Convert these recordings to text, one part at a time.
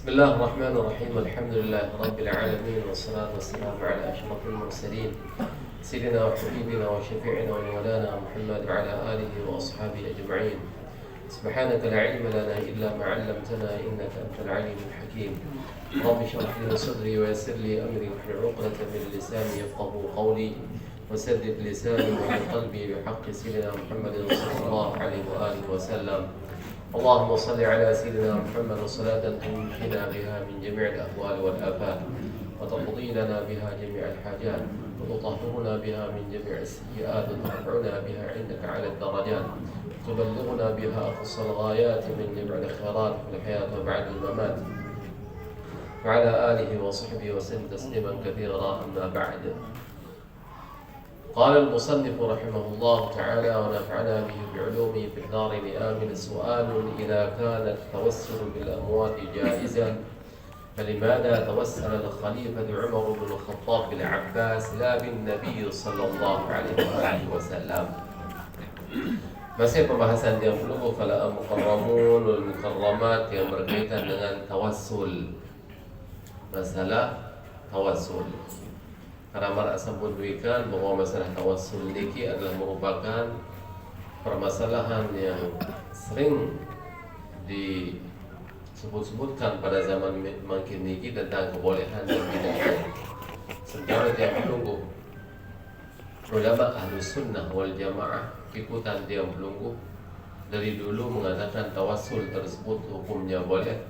بسم الله الرحمن الرحيم الحمد لله رب العالمين والصلاة والسلام على أشرف المرسلين سيدنا وحبيبنا وشفيعنا ومولانا محمد وعلى آله وأصحابه أجمعين. سبحانك لا علم لنا إلا ما علمتنا إنك أنت العليم الحكيم. رب اشرح لي صدري ويسر لي أمري واحلل عقدة من لساني يفقه قولي وسدد لساني وقلبي بحق سيدنا محمد صلى الله عليه وآله وسلم. اللهم صل على سيدنا محمد صلاة تمحنا بها من جميع الأهوال والآفات وتقضي لنا بها جميع الحاجات وتطهرنا بها من جميع السيئات وترفعنا بها عندك على الدرجات تبلغنا بها أقصى الغايات من جميع الخيرات في الحياة وبعد الممات وعلى آله وصحبه وسلم تسليما كثيرا أما بعد. قال المصنف رحمه الله تعالى ونفعنا به بعلومه في الدارين آمين. سؤال: إذا كان التوسل بالأموات جائزا فلماذا توسل الخليفة عمر بن الخطاب بالعباس لا بالنبي صلى الله عليه وآله وسلم؟ Masih pembahasan yang belum fala mukarramun wal mukarramat yang berkaitan dengan tawassul. Masalah tawassul. Karena merasa menduikan bahwa masalah tawassul niki adalah merupakan permasalahan yang sering disebut-sebutkan pada zaman makin niki tentang kebolehan dan tidaknya. Sementara dia menunggu ulama ahlu sunnah wal jamaah ikutan dia menunggu dari dulu mengatakan tawassul tersebut hukumnya boleh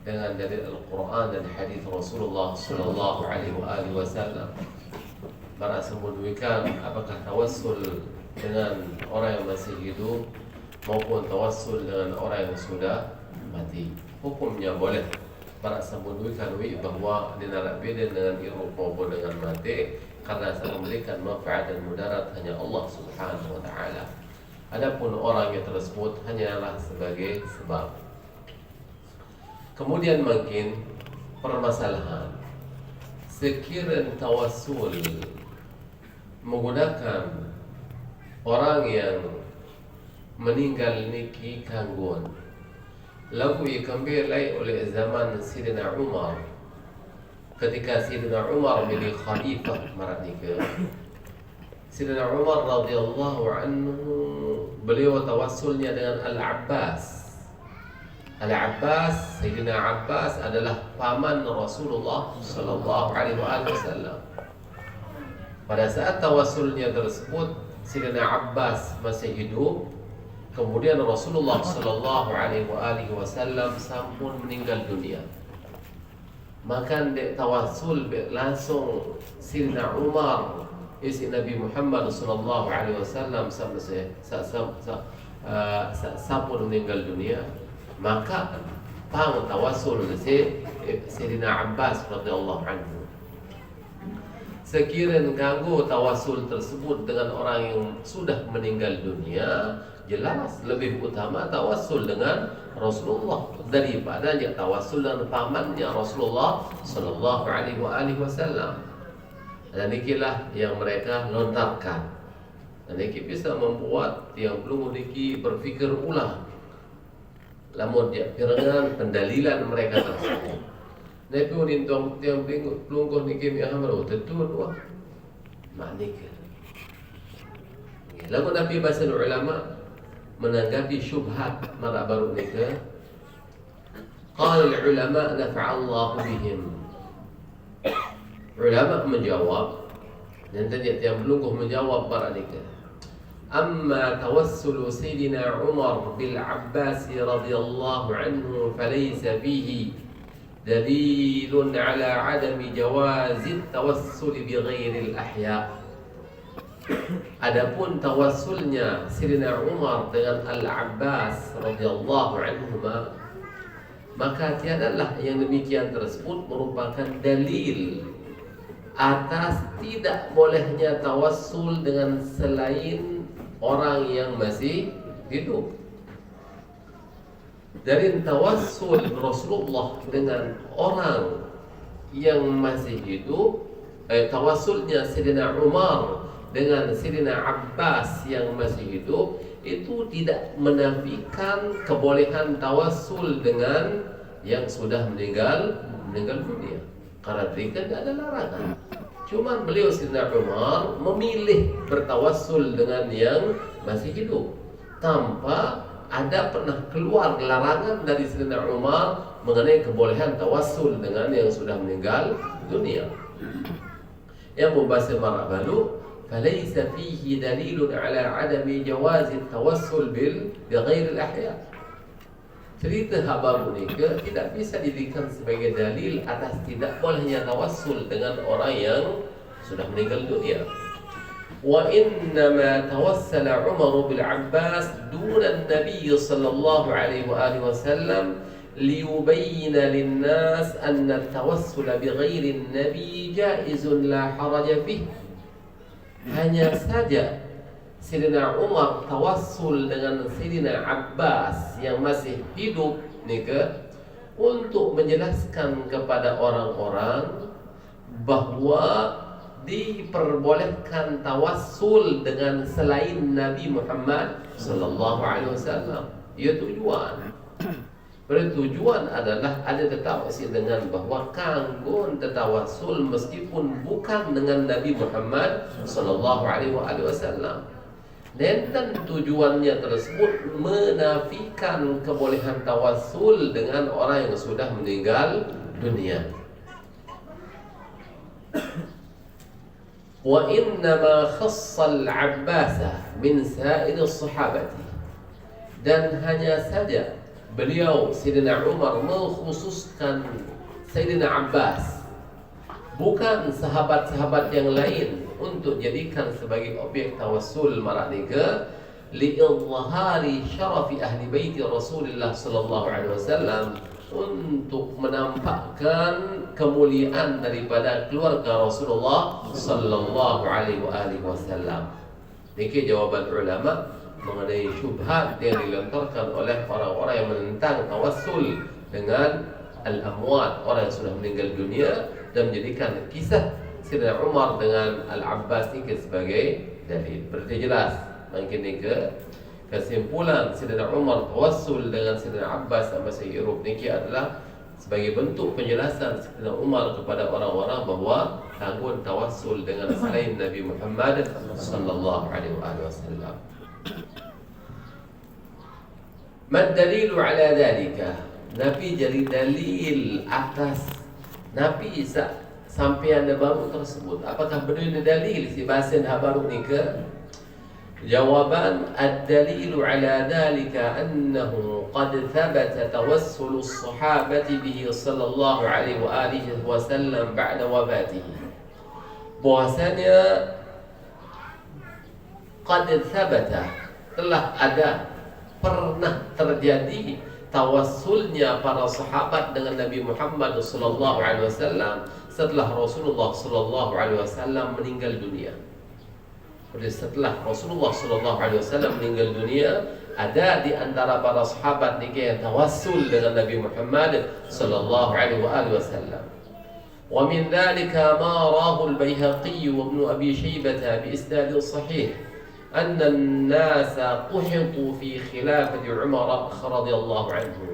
dengan dalil Al-Quran dan hadis Rasulullah Sallallahu Alaihi Wasallam. Merasa menduikan apakah tawassul dengan orang yang masih hidup maupun tawassul dengan orang yang sudah mati hukumnya boleh. Merasa menduikan bahwa dinarak beda dengan hidup maupun dengan mati karena saling memberikan manfaat dan mudarat hanya Allah Subhanahu Wa Taala. Adapun orang yang tersebut hanyalah sebagai sebab. Kemudian makin permasalahan sekiranya tawassul menggunakan orang yang meninggal niki kangguan lagu ikambelai oleh zaman Sayyidina Umar ketika Sayyidina Umar menjadi khalifah maranika. Sayyidina Umar radhiyallahu anhu beliau tawassulnya dengan Al-Abbas. Al-Abbas, Sayyidina Abbas adalah paman Rasulullah Sallallahu Alaihi Wasallam. Pada saat tawassulnya tersebut, Sayyidina Abbas masih hidup. Kemudian Rasulullah Sallallahu Alaihi Wasallam sampun meninggal dunia. Maka tawassul langsung Sayyidina Umar, istri Nabi Muhammad Sallallahu Alaihi Wasallam sampun meninggal dunia. Maka pang tawassul Sayyidina Abbas radhiyallahu anhu. Sekiranya ganggu tawassul tersebut dengan orang yang sudah meninggal dunia, jelas lebih utama tawassul dengan Rasulullah daripada yang tawassul dengan pamannya Rasulullah sallallahu alaihi wasallam. Dan inilah yang mereka lontarkan. Dan ini bisa membuat yang belum niki berfikir ulang. Lamun dia pirangan pendalilan mereka tersebut. Nabi unintong tiang pelungkuh niki mi ahamro tetun wah maknikah. Lamun Nabi bahasa ulama menanggapi syubhat mara baru nikah. Qala ulama nafa'allahu bihim. Ulama menjawab dan tiang pelungkuh menjawab mara nikah. أما توسل سيدنا عمر بالعباس رضي الله عنه فليس فيه دليل على عدم جواز التوسل بغير الأحياء. Adapun tawassulnya Sayyidina Umar dengan Al-Abbas radhiyallahu anhuma, maka tiadalah yang demikian tersebut merupakan dalil atas tidak bolehnya tawassul dengan selain orang yang masih hidup. Dari tawassul Rasulullah dengan orang yang masih hidup, tawassulnya Sayyidina Umar dengan Sayyidina Abbas yang masih hidup, itu tidak menafikan kebolehan tawassul dengan yang sudah meninggal dunia. Karena mereka tidak ada larangan. Cuma beliau Sayyidina Umar memilih bertawassul dengan yang masih hidup, tanpa ada pernah keluar larangan dari Sayyidina Umar mengenai kebolehan tawassul dengan yang sudah meninggal dunia. Yang membahas marah balu, فليس فيه دليل على عدم جواز التوسل بغير الأحياء. Cerita hak baru ni tidak bisa dijadikan sebagai dalil atas tidak bolehnya tawassul dengan orang yang sudah meninggal dunia. Wa innama tawassala Umar bil Abbas dun an-nabiy sallallahu alaihi wasallam liyubayyana lin-nas anna at-tawassul bighairi an-nabiy jaizun la haraja fihi. Hanya saja Sayyidina Umar tawassul dengan Sayyidina Abbas yang masih hidup untuk menjelaskan kepada orang-orang bahwa diperbolehkan tawassul dengan selain Nabi Muhammad sallallahu alaihi wasallam. Ia tujuan. Tujuan adalah ada tertawassul dengan bahwa kanggun tertawassul meskipun bukan dengan Nabi Muhammad sallallahu alaihi wasallam. Dan tujuannya tersebut menafikan kebolehan tawassul dengan orang yang sudah meninggal dunia. Wa innama khassa al-Abbas min sa'ir as-sahabati. Dan hanya saja beliau Sayyidina Umar mengkhususkan Sayyidina Abbas, bukan sahabat-sahabat yang lain, untuk jadikan sebagai objek tawassul maraknika li'idhari syarafi ahli baiti Rasulullah sallallahu alaihi wasallam, untuk menampakkan kemuliaan daripada keluarga Rasulullah sallallahu alaihi wasallam. Ini jawaban ulama mengenai syubhat yang dilontarkan oleh orang-orang yang menentang tawassul dengan al-amwat, orang yang sudah meninggal dunia, dan menjadikan kisah Sayyidina Umar dengan Al-Abbas ini sebagai dalil. Berarti jelas makin ni kesimpulan Sayyidina Umar tawassul dengan Sayyidina Abbas sama Sayyid Irub ni adalah sebagai bentuk penjelasan Sayyidina Umar kepada orang-orang bahawa tanggung tawassul dengan selain Nabi Muhammad sallallahu alaihi wasallam. Mad dalilu ala dalika? Nabi jadi dalil atas Nabi sampai ada baru tersebut. Apakah benar dalil si bahasan baru ni ke? Jawaban ad-dalilu ala dalika annahu qad thabata tawassul as-sahabati bihi sallallahu alaihi wa alihi wasallam ba'da wafatihi. Bahasanya qad thabata, telah ada, pernah terjadi tawassulnya para sahabat dengan Nabi Muhammad sallallahu alaihi wasallam setelah Rasulullah sallallahu alaihi wasallam meninggal dunia. Jadi setelah Rasulullah sallallahu alaihi wasallam meninggal dunia, ada di antara para sahabat yang tawassul dengan Nabi Muhammad sallallahu alaihi wasallam. Wa min dhalika ma rahu al-Baihaqi wa Ibn Abi Shaybah bi isnad sahih anna an-nas quhitu fi khilafati Umar radhiyallahu anhu.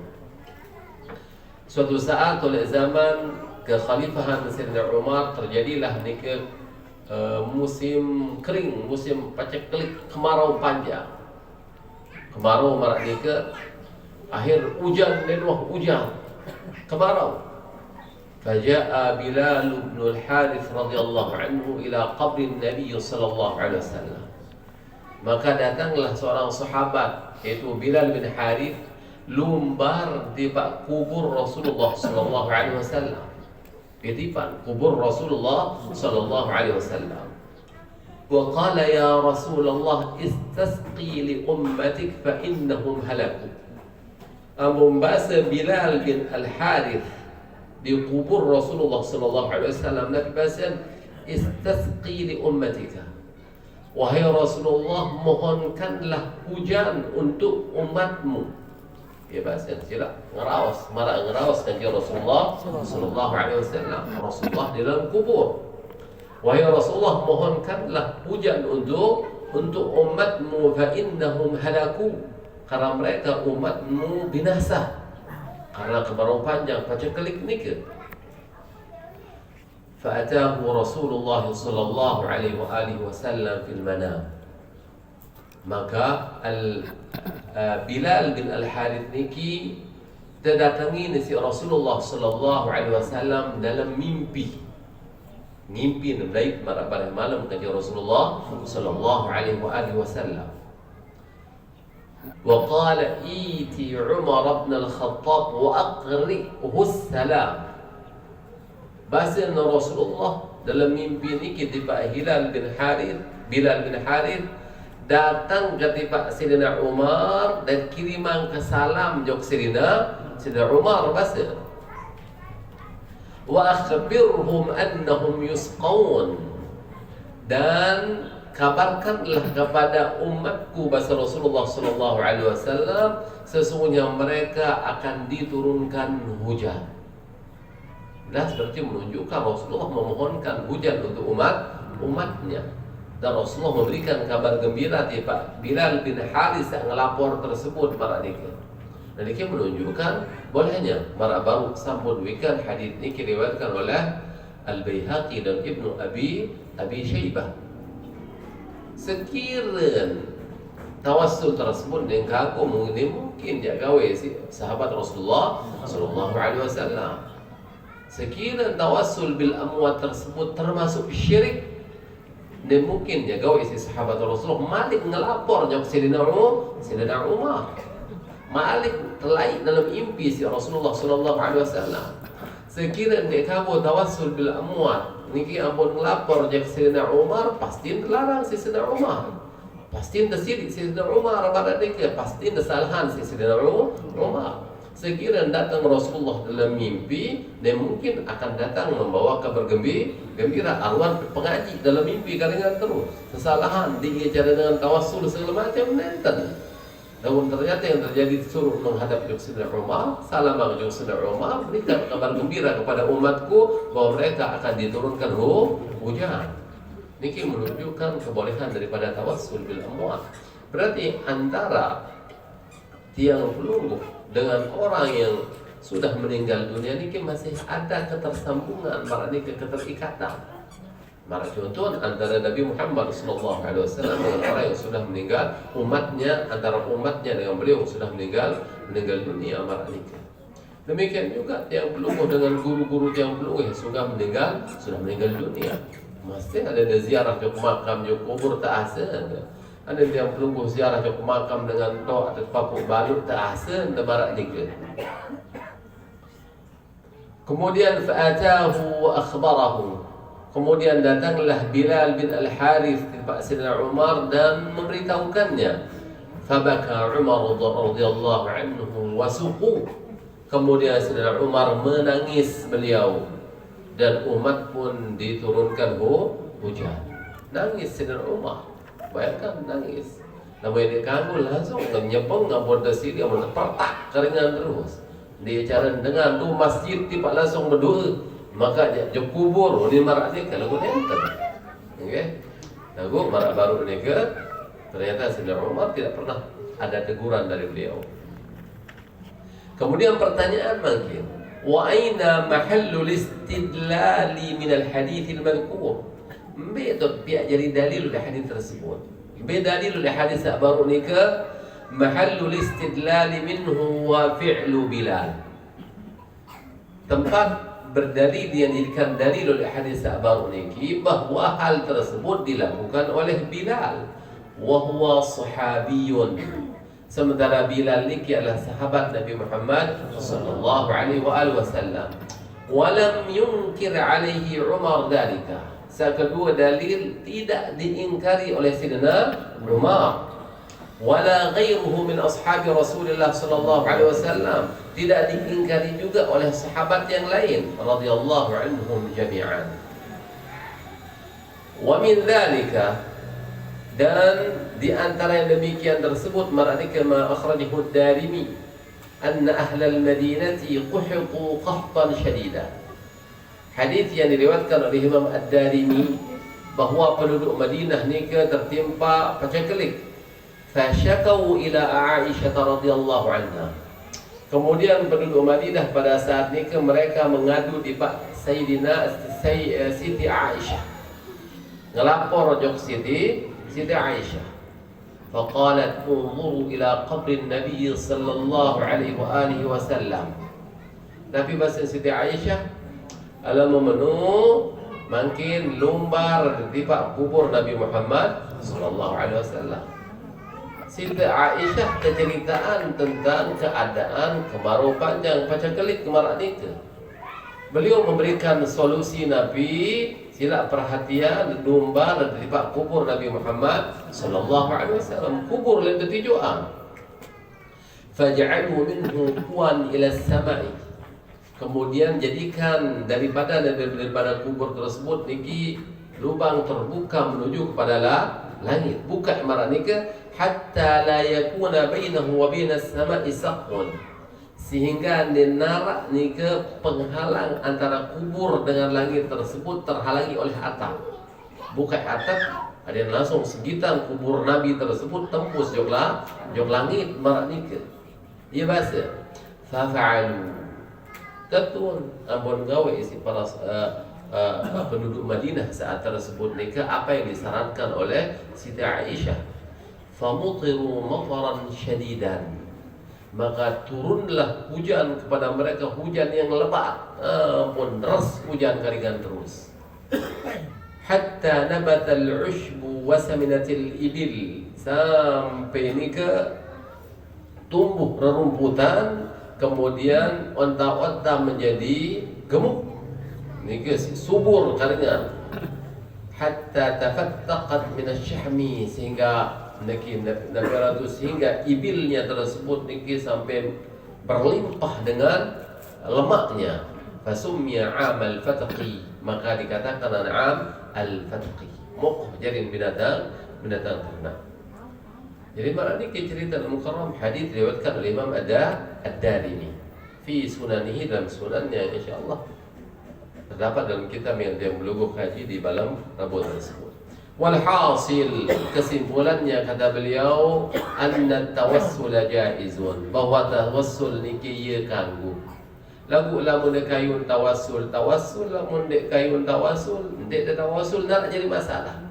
Suatu saat oleh zaman kekhalifahan Sayyidina Umar terjadilah musim kering, musim paceklik, kemarau panjang. Kemarau marak akhir hujan dan hujan, kemarau. Faja'a Bilal bin al-Harith radhiyallahu anhu ila qabri Nabi sallallahu alaihi wasallam. Maka datanglah seorang sahabat yaitu Bilal bin Harith lumbar di kubur Rasulullah sallallahu alaihi wasallam. Kedipan kubur Rasulullah sallallahu alaihi wasallam. Wa qala ya Rasulullah istasqi li ummatik fa innahum halaku. Membahasa Bilal bin Al-Harith di kubur Rasulullah sallallahu alaihi wasallam, Nabi bahasa istasqi li ummatika. Wahai Rasulullah, mohonkanlah hujan untuk umatmu. Ya bahasa sila ngerawas, marah ngerawas kanjeng Rasulullah sallallahu alaihi wasallam. Rasulullah di dalam kubur. Wahai Rasulullah, mohonkanlah hujan untuk umatmu, fa innahum halaku, karena mereka umatmu binasa. karena kemarau panjang pacekelik nika. Fa'atahu Rasulullah sallallahu alaihi wa alihi wasallam fil manam. Maka Bilal bin Al-Harith niki terdatangi si Rasulullah sallallahu alaihi wasallam dalam mimpi. Mimpi naik pada malam kepada Rasulullah sallallahu alaihi wa alihi wasallam. Wa qala iti Umar bin Al-Khattab wa aqri'hu as-salam. Bahasa Rasulullah dalam mimpi ini ketika Bilal bin Harith datang ketika Sayyidina Umar dan kiriman ke salam jok Sayyidina Umar bahasa. Wa akhbirhum annahum yusqaun, dan kabarkanlah kepada umatku bahasa Rasulullah sallallahu alaihi wasallam sesungguhnya mereka akan diturunkan hujan. Dan seperti menunjukkan Rasulullah memohonkan hujan untuk umatnya, dan Rasulullah memberikan kabar gembira tiba Bilal bin Harith yang ngelapor tersebut para nikah. Dan ini menunjukkan bolehnya mara baru sambut wikan hadis ini diriwayatkan oleh Al-Baihaqi dan Ibnu Abi Syaibah. Sekiranya tawassul tersebut dengan kagum mungkin dia gawe si sahabat Rasulullah sallallahu alaihi wasallam. Sekiranya tawassul bil amwat tersebut termasuk syirik, dan mungkin dia gawe si sahabat Rasulullah Malik ngelapor jawab Sayyidina Umar. Malik terlaik dalam impi si Rasulullah sallallahu alaihi wasallam. Sekiranya dia kamu tawassul bil amwat, niki ampun ngelapor jawab Sayyidina Umar, pasti terlarang si Sayyidina Umar. Pasti tersidik si Sayyidina Umar pada dia, pasti kesalahan si Sayyidina Umar. Sekiranya datang Rasulullah dalam mimpi, dia mungkin akan datang membawa kabar gembira arwah pengaji dalam mimpi karengan terus kesalahan dia cara dengan tawassul segala macam nenten. Namun ternyata yang terjadi disuruh menghadap Sayyidina Umar, salam bagi Sayyidina Umar, berikan kabar gembira kepada umatku bahwa mereka akan diturunkan hujan. Niki menunjukkan kebolehan daripada tawassul bil amwat. Berarti antara tiang pelungguh dengan orang yang sudah meninggal dunia ini masih ada ketersambungan, maknanya keterikatan. Maka contoh antara Nabi Muhammad sallallahu alaihi wasallam dengan orang yang sudah meninggal, umatnya, antara umatnya dengan beliau sudah meninggal dunia, maknanya. Demikian juga yang pelungguh dengan guru-guru yang pelungguh yang sudah meninggal dunia. Mesti ada ziarah ke makam, ke kubur tak asa. Ada yang pelungguh ziarah ke makam dengan doa atau papuk balut tak asa barak dikit. Kemudian fa'atahu wa akhbarahu. Kemudian datanglah Bilal bin Al-Harith kepada Sayyidina Umar dan memberitahukannya. Fabaka Umar radhiyallahu anhu wa suqu. Kemudian Sayyidina Umar menangis beliau dan umat pun diturunkan hujan. Nangis Sayyidina Umar. Bayangkan nangis. Namanya dia kanggul langsung nyepeng ngabur dasi dia menepartak keringan terus. Dia cara dengan tu masjid tiba langsung berdoa. Maka dia kubur ni marak dia kalau enten. Okey. Lagu marak baru ni ke ternyata Sayyidina Umar tidak pernah ada teguran dari beliau. Kemudian pertanyaan makin, wa aina mahallul istidlali min al-hadits al-madhkur? Betul pihak jadi dalil dari hadis tersebut. Dalil dari hadis baru ni ke mahallul istidlal minhu wa fi'lu Bilal. Tempat berdalil yang dijadikan dalil oleh hadis baru ni bahwa hal tersebut dilakukan oleh Bilal, wa huwa sahabiyun. Sementara Bilal ni adalah sahabat Nabi Muhammad sallallahu alaihi wasallam. Wa lam yunkir alaihi Umar dalika. Kedua dalil tidak diingkari oleh Sayyidina Umar wala ghairuhu min ashabi Rasulullah sallallahu alaihi wasallam, tidak diingkari juga oleh sahabat yang lain radhiyallahu anhum jami'an. Wa min dzalika, dan di antara yang demikian tersebut mar'anika ma akhrajahu ad-Darimi anna ahlal madinati quhiqu qahtan shadida. Hadis yang diriwayatkan oleh Imam Ad-Darimi bahwa penduduk Madinah ni tertimpa pacakelik. Fasyakau ila Aisyah radhiyallahu anha. Kemudian penduduk Madinah pada saat itu mereka mengadu di Pak Siti Aisyah. Ngelapor jok Siti Aisyah. Faqalat unzuru ila qabrin Nabi sallallahu alaihi wa alihi wasallam. Nabi bahasa Siti Aisyah alam menu makin lumbar di Pak kubur Nabi Muhammad sallallahu alaihi wasallam. Siti Aisyah keceritaan tentang keadaan kemarau panjang pacakelik kemarak nikah. Beliau memberikan solusi Nabi, sila perhatian lumbar di Pak kubur Nabi Muhammad sallallahu alaihi wasallam, kubur lain tujuan. Faj'alu minhu quwan ila samai. Kemudian jadikan daripada kubur tersebut niki lubang terbuka menuju kepada langit. Buka marah nikah hatta la yakuna bainahu wa bainas sama'i saqun, sehingga narak nikah penghalang antara kubur dengan langit tersebut terhalangi oleh atap. Buka atap, ada yang langsung segitan kubur Nabi tersebut tembus jok langit marah nikah. Ia bahasa fa'alu ketun ambon gawe isi para penduduk Madinah saat tersebut nikah apa yang disarankan oleh Siti Aisyah. Famutiru mataran syadidan, maka turunlah hujan kepada mereka, hujan yang lebat, pun deras hujan karingan terus. Hatta nabatal ushbu wasaminatil ibil, sampai nikah tumbuh rerumputan, kemudian onta-onta menjadi gemuk, nikah subur karingan. Hatta tafattaqat minasyahmi, sehingga Nabi ratus sehingga ibilnya tersebut niki sampai berlimpah dengan lemaknya. Fasumya amal fatqi, maka dikatakan am al-fatqi, muqh jadi binatang ternak. Jadi mana niki cerita al-Mukarram, hadis diriwayatkan oleh Imam Ad-Darimi fi sunanihi, dalam sunannya insyaallah terdapat dalam kitab yang dia Bulughul Haji di dalam Rabu tersebut. Walhasil, kesimpulannya kata beliau, anna tawassul jaizun, bahwa tawassul niki ye kanggu. Lagu lamun dek kayun tawassul lamun dek kayun tawassul, dek tawassul nak jadi masalah.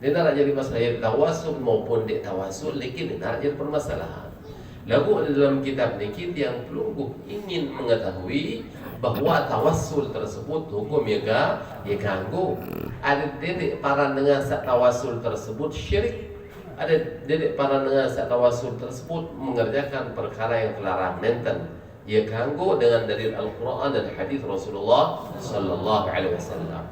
Dia nak jadi masalah ya tawassul maupun dek tawassul, lekin nak jadi permasalahan. Lagu dalam kitab niki yang pelungguh ingin mengetahui bahwa tawassul tersebut hukum ya ganggu. Ada dedek para dengan sak tawassul tersebut syirik. Ada dedek para dengan sak tawassul tersebut mengerjakan perkara yang terlarang nenten. Ya ganggu dengan dalil Al-Quran dan hadis Rasulullah sallallahu alaihi wasallam.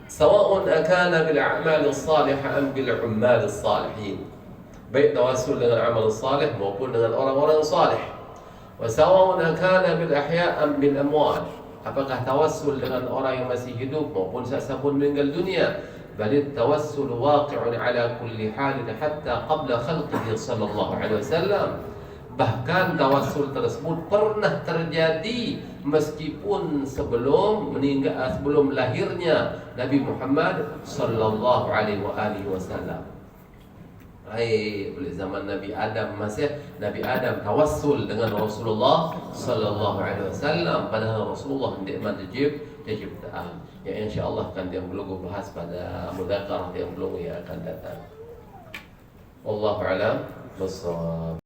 Sawa'un akana bil a'mal as-salihah am bil 'ummal as-salihin. Baik tawassul dengan amal salih maupun dengan orang-orang salih. Wasawa'un kana bil ahya' am bil amwat, apakah tawassul dengan orang yang masih hidup maupun sesabun meninggal dunia. Bal tawassul waqi'un ala kulli hal hatta qabla khalqihi sallallahu alaihi wasallam. Bahkan tawassul tersebut pernah terjadi meskipun sebelum lahirnya Nabi Muhammad sallallahu alaihi wasallam. Boleh zaman Nabi Adam, masih Nabi Adam tawassul dengan Rasulullah sallallahu alaihi wasallam, padahal Rasulullah hendak menjib ciptaan. Ya insyaallah akan dia belum bahas pada mudzakarah yang belum akan datang. Wallahu a'lam bissawab.